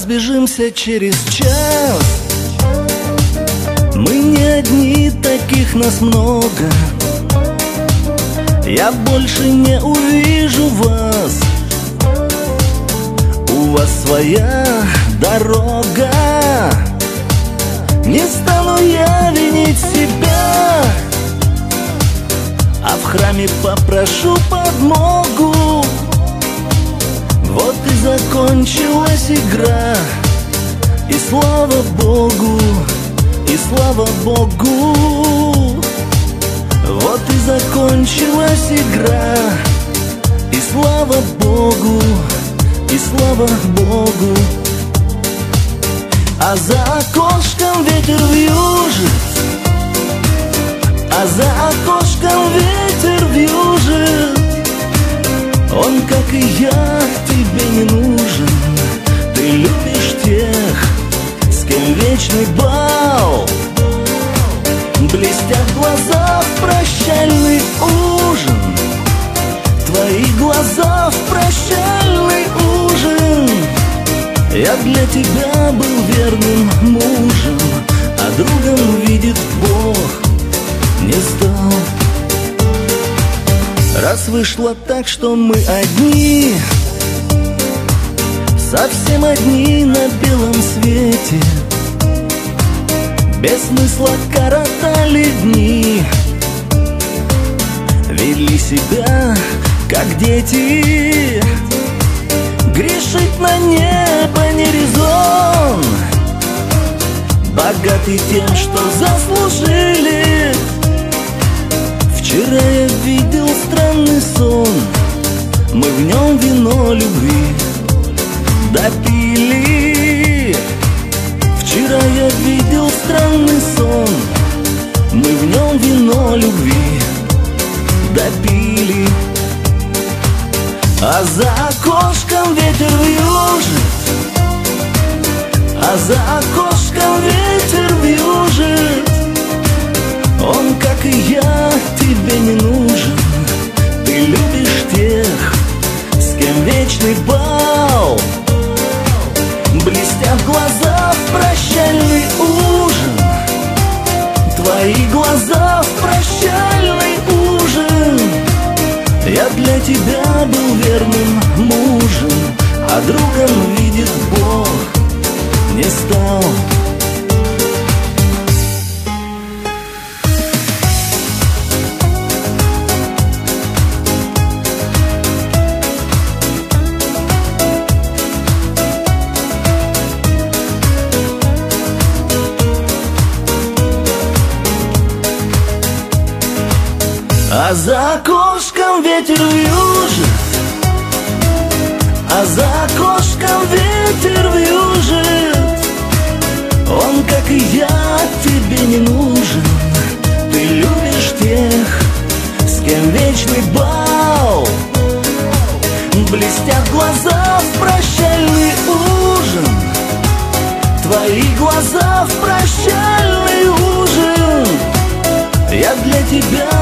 разбежимся через час. Мы не одни, таких нас много. Я больше не увижу вас. У вас своя дорога. Не стану я винить себя, а в храме попрошу подмогу. Вот и закончилась игра. И слава Богу, и слава Богу. Вот и закончилась игра. И слава Богу, и слава Богу. А за окошком ветер вьюжит, а за окошком ветер вьюжит. Он, как и я, тебе не нужен. Ты любишь тех, с кем вечный бал. Блестят глаза в прощальный ужин. Твои глаза в прощальный ужин. Я для тебя был верным мужем, а другом, видит Бог, не стал. Раз вышло так, что мы одни, совсем одни на белом свете, без смысла коротали дни, вели себя как дети. Грешить на небо не резон. Богаты тем, что заслужили. Вчера я видел странный сон. Мы в нем вино любви допили. Вчера я видел странный сон. Мы в нем вино любви допили. А за окошком ветер вьюжит, а за окошком ветер вьюжит. Он, как и я, тебе не нужен. Ты любишь тех, с кем вечный бал. Блестят глаза в прощальный ужин. Твои глаза в прощальный ужин. Я для тебя был верным мужем, а другом, видит Бог, не стал. А за окошком ветер вьюжит, а за окошком ветер вьюжит. Он, как и я, тебе не нужен. Ты любишь тех, с кем вечный бал. Блестят глаза в прощальный ужин. Твои глаза в прощальный ужин. Я для тебя